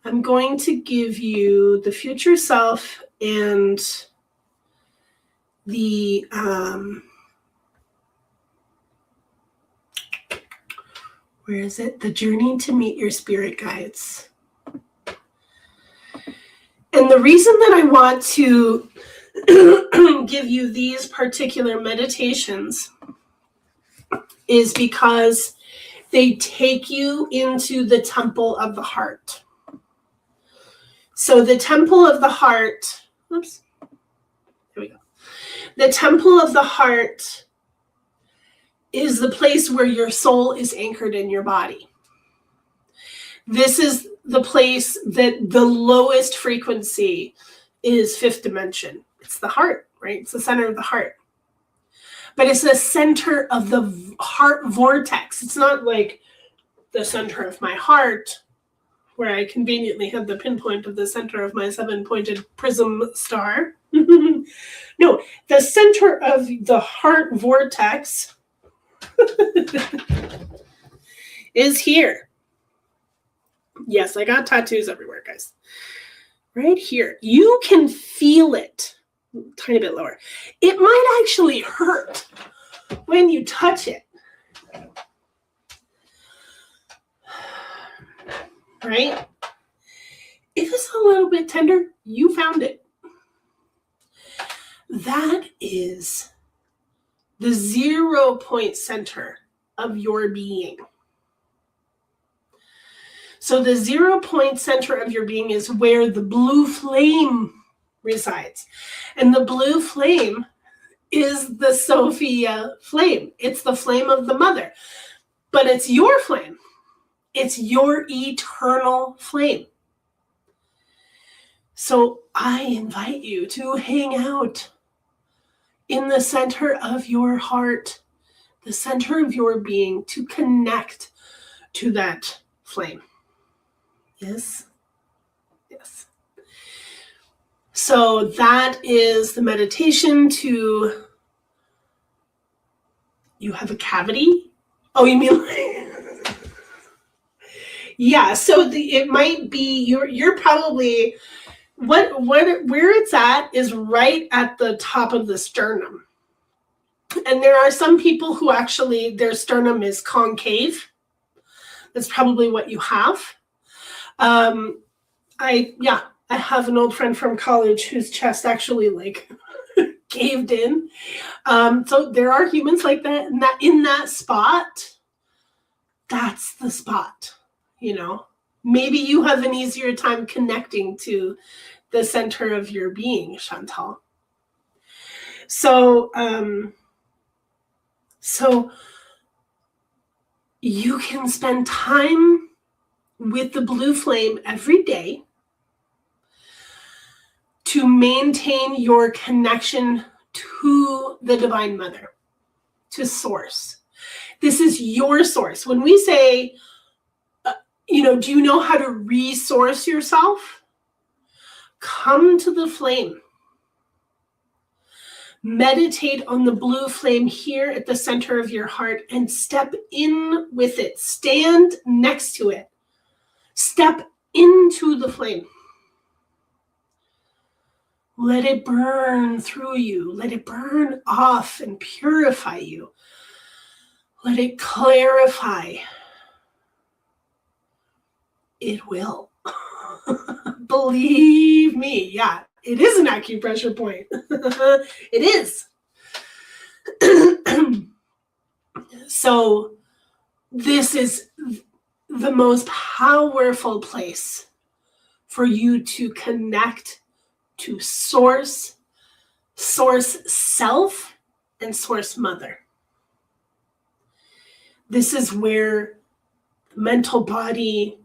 I'm going to give you the future self and the where is it? The journey to meet your spirit guides. And the reason that I want to give you these particular meditations is because they take you into the temple of the heart. So the temple of the heart, oops, here we go. The temple of the heart is the place where your soul is anchored in your body. This is the place that the lowest frequency is fifth dimension. It's the heart, right? It's the center of the heart. But it's the center of the heart vortex. It's not like the center of my heart, where I conveniently have the pinpoint of the center of my 7-pointed prism star. No, the center of the heart vortex is here. Yes, I got tattoos everywhere, guys. Right here. You can feel it. Tiny bit lower. It might actually hurt when you touch it. Right? If it's a little bit tender, you found it. That is the 0-point center of your being. So the 0-point center of your being is where the blue flame resides. And the blue flame is the Sophia flame. It's the flame of the mother. But it's your flame. It's your eternal flame. So I invite you to hang out in the center of your heart, the center of your being, to connect to that flame. Yes? Yes. So that is the meditation to, you have a cavity? Oh, you mean like, yeah, so it might be, you're probably, where it's at is right at the top of the sternum. And there are some people who actually, their sternum is concave. That's probably what you have. I have an old friend from college whose chest actually like caved in. So there are humans like that, and that in that spot, that's the spot, you know. Maybe you have an easier time connecting to the center of your being, Chantal. So you can spend time with the blue flame every day to maintain your connection to the Divine Mother, to Source. This is your source. When we say, do you know how to resource yourself? Come to the flame. Meditate on the blue flame here at the center of your heart and step in with it. Stand next to it. Step into the flame. Let it burn through you. Let it burn off and purify you. Let it clarify. It will. Believe me. Yeah, it is an acupressure point. It is. So this is the most powerful place for you to connect to Source, Source Self, and Source Mother. This is where the mental body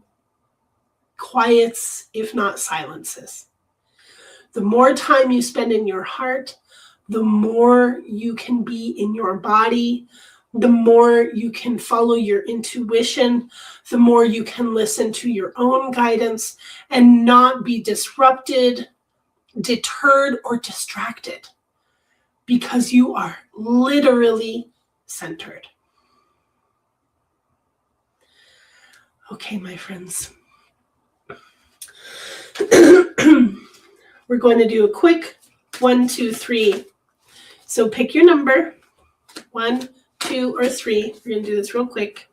quiets, if not silences. The more time you spend in your heart, the more you can be in your body, the more you can follow your intuition, the more you can listen to your own guidance and not be disrupted, deterred, or distracted, because you are literally centered. Okay, my friends. We're going to do a quick 1, 2, 3. So pick your number, 1, 2, or 3. We're going to do this real quick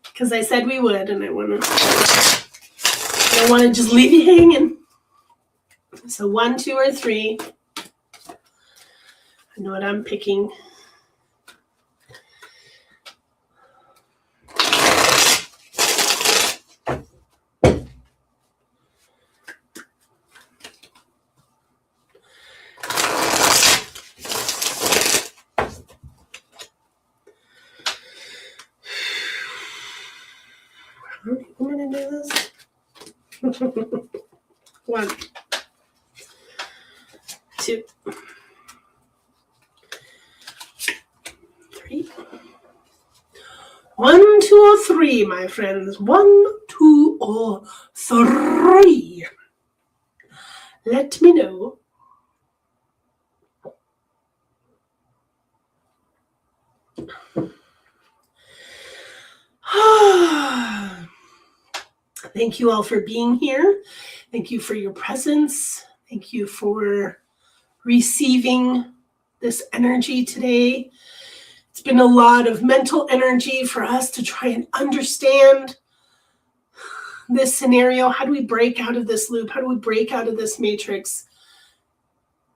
because I said we would, and I want to just leave you hanging. So 1, 2, or 3. I know what I'm picking. I'm going to do this. 1, 2, 3. 1, 2, or 3, my friends. 1, 2, or 3. Let me know. Thank you all for being here. Thank you for your presence. Thank you for receiving this energy today. It's been a lot of mental energy for us to try and understand this scenario. How do we break out of this loop? How do we break out of this matrix?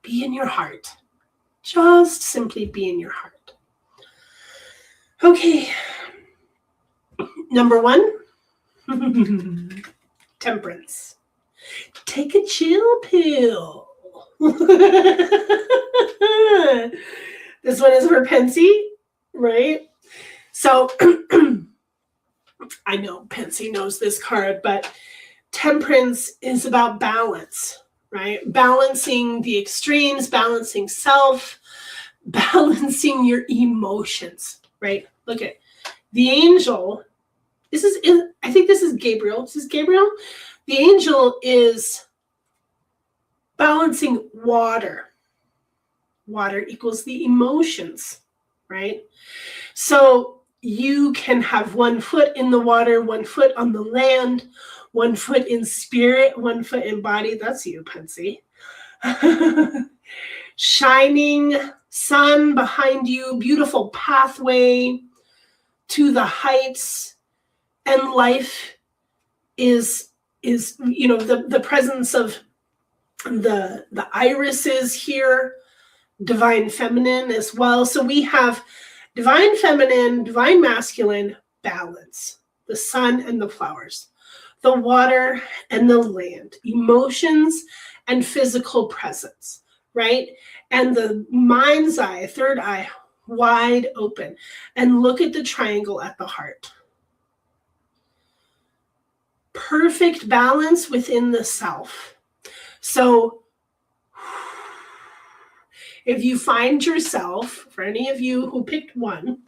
Be in your heart. Just simply be in your heart. Okay. Number 1, temperance. Take a chill pill. This one is for Pensy, right? So I know Pensy knows this card, but temperance is about balance, right? Balancing the extremes, balancing self, balancing your emotions, right? Look at the angel. I think this is Gabriel. This is Gabriel. The angel is balancing water. Water equals the emotions, right? So you can have 1 foot in the water, 1 foot on the land, 1 foot in spirit, 1 foot in body. That's you, Pensy. Shining sun behind you, beautiful pathway to the heights. And life is the presence of the irises here, divine feminine as well. So we have divine feminine, divine masculine, balance, the sun and the flowers, the water and the land, emotions and physical presence, right? And the mind's eye, third eye, wide open. And look at the triangle at the heart. Perfect balance within the self. So if you find yourself, for any of you who picked 1,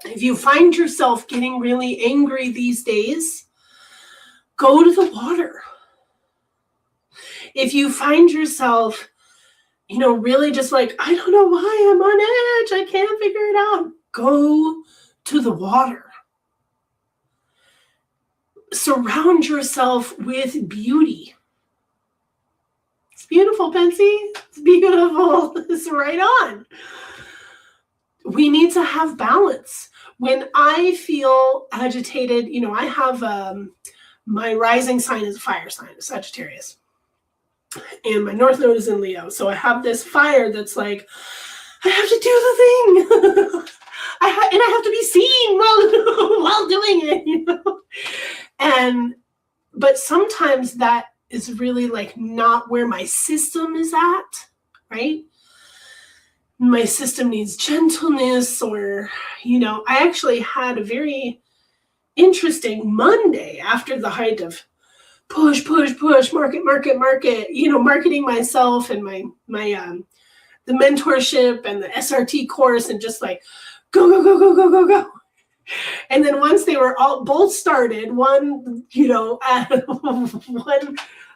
if you find yourself getting really angry these days, go to the water. If you find yourself, really just like, I don't know why I'm on edge, I can't figure it out, go to the water. Surround yourself with beauty. It's beautiful, Pensy. It's beautiful. It's right on. We need to have balance. When I feel agitated, I have my rising sign is a fire sign, Sagittarius. And my North Node is in Leo. So I have this fire that's like, I have to do the thing. And I have to be seen while doing it, but sometimes that is really like not where my system is at, right? My system needs gentleness, or, I actually had a very interesting Monday after the height of push, market, marketing myself and my the mentorship and the SRT course, and just like go. And then once they were both started, one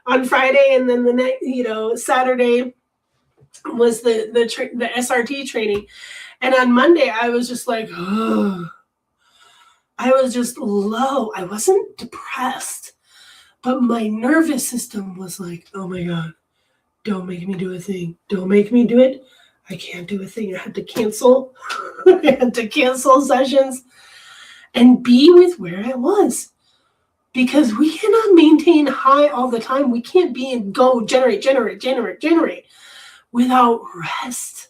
on Friday, and then the next, Saturday was the SRT training. And on Monday, I was just like, I was just low. I wasn't depressed, but my nervous system was like, oh my God, don't make me do a thing. Don't make me do it. I can't do a thing. I had to cancel. I had to cancel sessions and be with where I was. because we cannot maintain high all the time. We can't be and go generate without rest.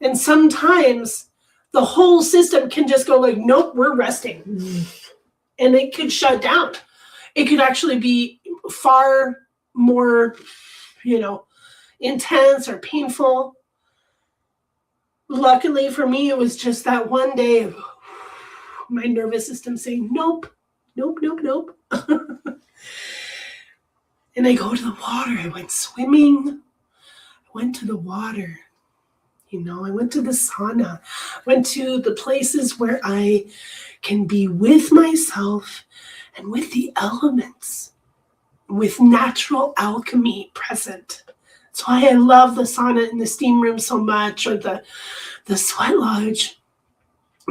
And sometimes the whole system can just go like, nope, we're resting. And it could shut down. It could actually be far more, intense or painful. Luckily for me, it was just that one day of my nervous system saying, nope. And I go to the water. I went swimming. I went to the water. I went to the sauna. Went to the places where I can be with myself and with the elements, with natural alchemy present. That's why I love the sauna and the steam room so much, or the sweat lodge,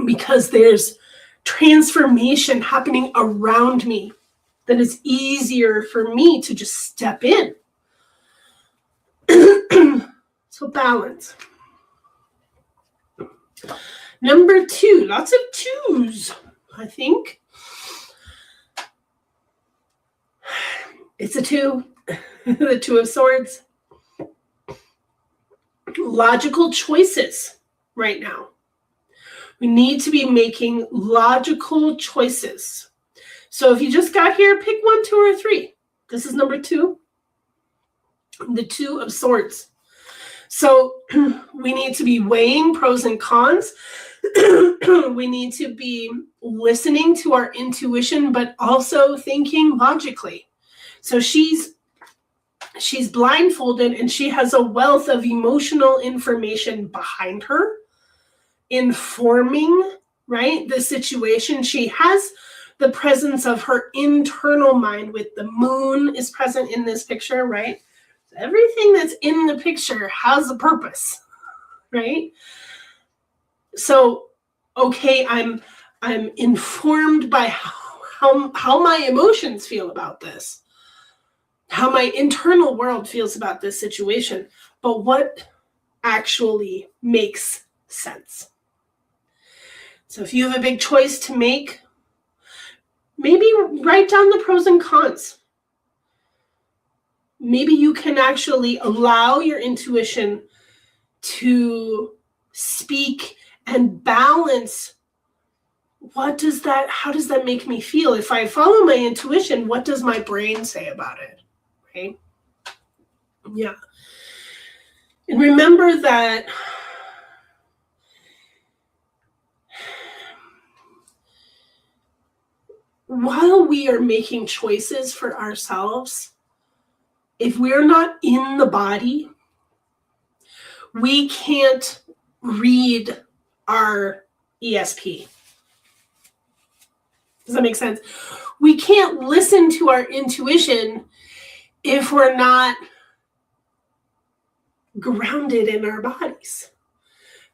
because there's transformation happening around me that is easier for me to just step in. So balance. Number 2, lots of 2s, I think. It's a 2, the 2 of Swords. Logical choices right now. We need to be making logical choices. So if you just got here, pick 1, 2, or 3. This is number 2, the 2 of Swords. So we need to be weighing pros and cons. We need to be listening to our intuition, but also thinking logically. So she's blindfolded and she has a wealth of emotional information behind her, informing, right, the situation. She has the presence of her internal mind, with the moon is present in this picture, right? Everything that's in the picture has a purpose, right? So, okay, I'm informed by how my emotions feel about this, how my internal world feels about this situation, but what actually makes sense. So if you have a big choice to make, maybe write down the pros and cons. Maybe you can actually allow your intuition to speak and balance. How does that make me feel? If I follow my intuition, what does my brain say about it? Right? Yeah. And remember that while we are making choices for ourselves, if we're not in the body, we can't read our ESP. Does that make sense? We can't listen to our intuition if we're not grounded in our bodies.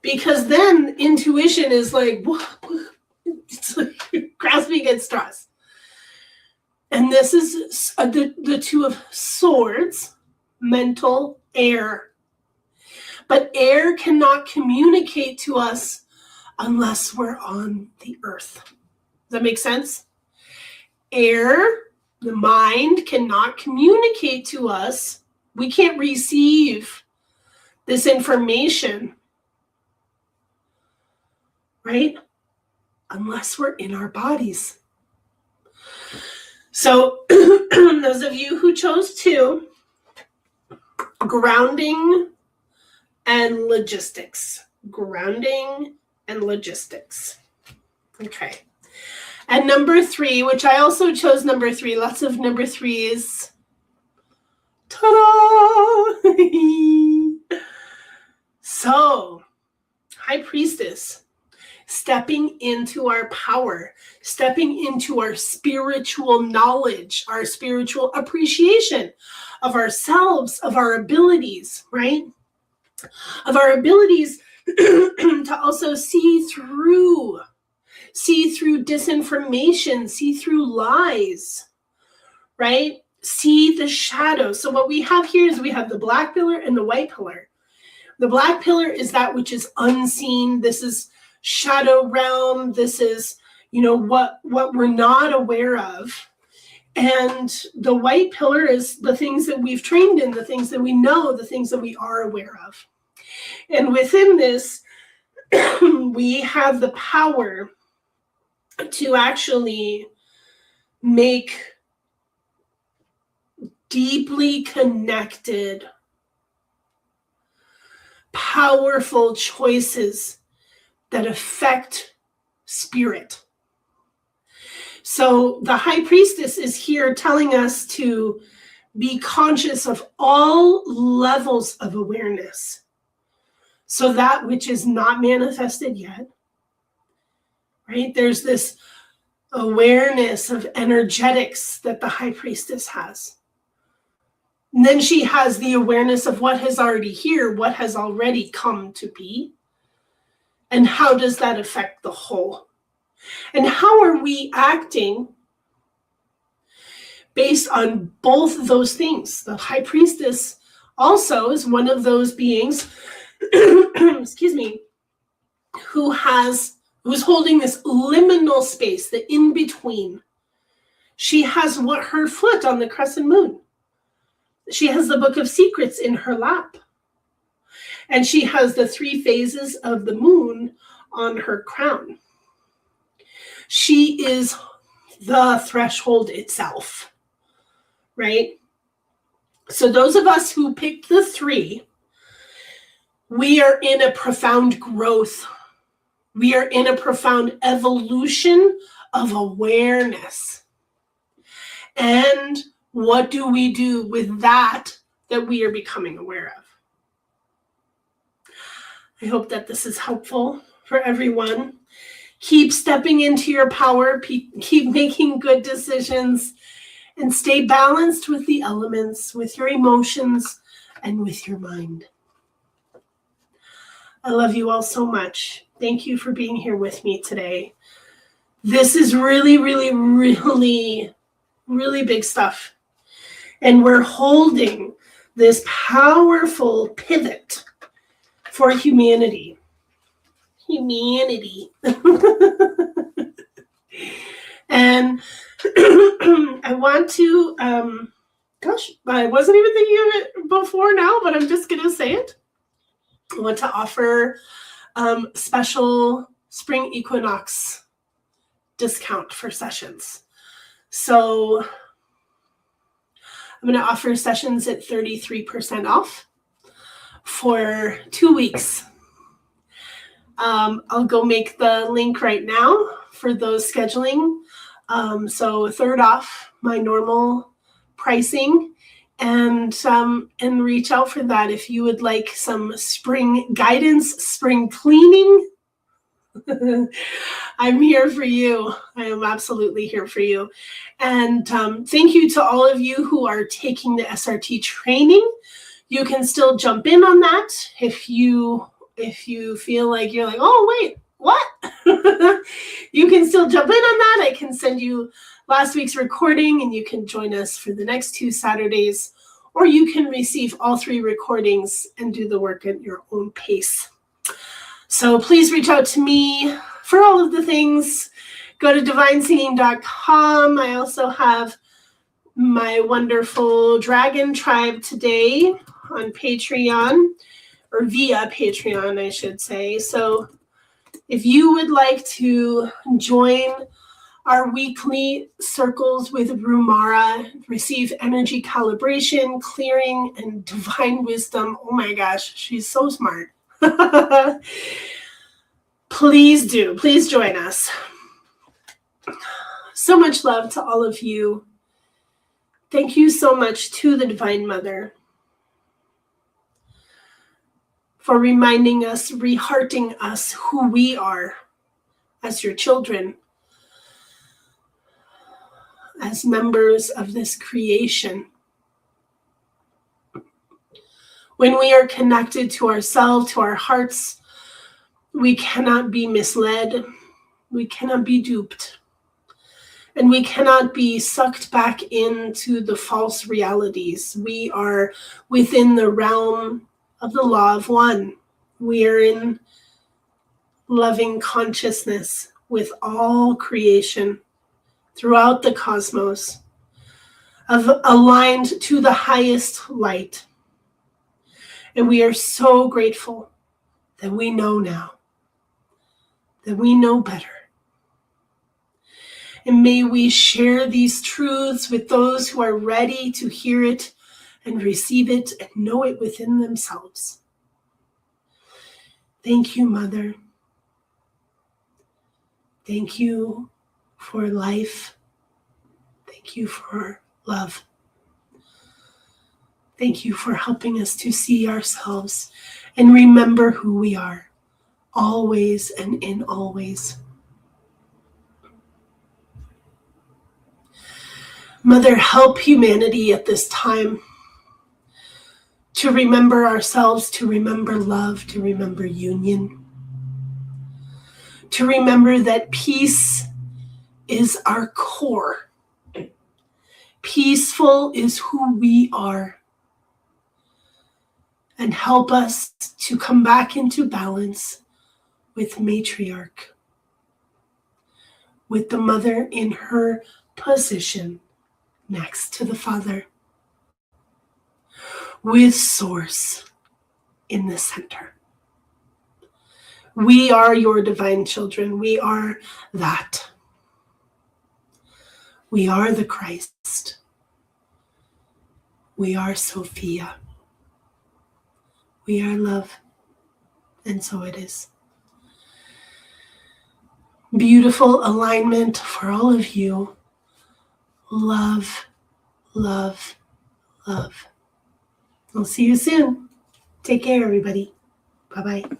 Because then intuition is like, it's like grasping at straws. And this is the 2 of Swords, mental, air. But air cannot communicate to us unless we're on the earth. Does that make sense? Air, the mind, cannot communicate to us. We can't receive this information, right? Unless we're in our bodies. So those of you who chose 2, grounding and logistics. Grounding and logistics. Okay. And number 3, which I also chose number 3, lots of number 3s. Ta-da! So, High Priestess, stepping into our power, stepping into our spiritual knowledge, our spiritual appreciation of ourselves, of our abilities, right? Of our abilities to also see through disinformation, see through lies, right? See the shadows. So what we have here is we have the black pillar and the white pillar. The black pillar is that which is unseen. This is shadow realm. This is, what we're not aware of, And the white pillar is the things that we've trained in, the things that we know, the things that we are aware of. And within this, we have the power to actually make deeply connected, powerful choices that affect spirit. So the high priestess is here telling us to be conscious of all levels of awareness. So that which is not manifested yet, right? There's this awareness of energetics that the high priestess has. And then she has the awareness of what has already here, what has already come to be. And how does that affect the whole? And how are we acting based on both of those things? The high priestess also is one of those beings, excuse me, who's holding this liminal space, the in-between. She has her foot on the crescent moon. She has the Book of Secrets in her lap. And she has the 3 phases of the moon on her crown. She is the threshold itself, right? So those of us who picked the 3, we are in a profound growth. We are in a profound evolution of awareness. And what do we do with that we are becoming aware of? I hope that this is helpful for everyone. Keep stepping into your power, keep making good decisions, and stay balanced with the elements, with your emotions, and with your mind. I love you all so much. Thank you for being here with me today. This is really, really, really, really big stuff. And we're holding this powerful pivot for humanity. And I want to, I wasn't even thinking of it before now, but I'm just going to say it. I want to offer special spring equinox discount for sessions. So I'm going to offer sessions at 33% off for 2 weeks. I'll go make the link right now for those scheduling. So 1/3 off my normal pricing, and reach out for that if you would like some spring guidance, spring cleaning. I'm here for you. I am absolutely here for you. And thank you to all of you who are taking the SRT training. You can still jump in on that if you feel like you're like, oh, wait, what? You can still jump in on that. I can send you last week's recording and you can join us for the next 2 Saturdays, or you can receive all 3 recordings and do the work at your own pace. So please reach out to me for all of the things. Go to divinesinging.com. I also have my wonderful Dragon Tribe today on Patreon, or via Patreon, I should say. So if you would like to join our weekly circles with Rumara, receive energy calibration, clearing, and divine wisdom. Oh my gosh, she's so smart. Please do. Please join us. So much love to all of you. Thank you so much to the Divine Mother for reminding us, rehearting us who we are as your children, as members of this creation. When we are connected to ourselves, to our hearts, we cannot be misled, we cannot be duped, and we cannot be sucked back into the false realities. We are within the realm of the law of one. We are in loving consciousness with all creation throughout the cosmos. aligned to the highest light. And we are so grateful that we know now, that we know better. And may we share these truths with those who are ready to hear it and receive it and know it within themselves. Thank you, Mother. Thank you for life. Thank you for love. Thank you for helping us to see ourselves and remember who we are, always and in all ways. Mother, help humanity at this time to remember ourselves, to remember love, to remember union, to remember that peace is our core. Peaceful is who we are. And help us to come back into balance with matriarch, with the mother in her position next to the father, with source in the center. We are your divine children. We are that. We are the Christ. We are Sophia. We are love, and so it is. Beautiful alignment for all of you. Love, love, love. I'll see you soon. Take care, everybody. Bye-bye.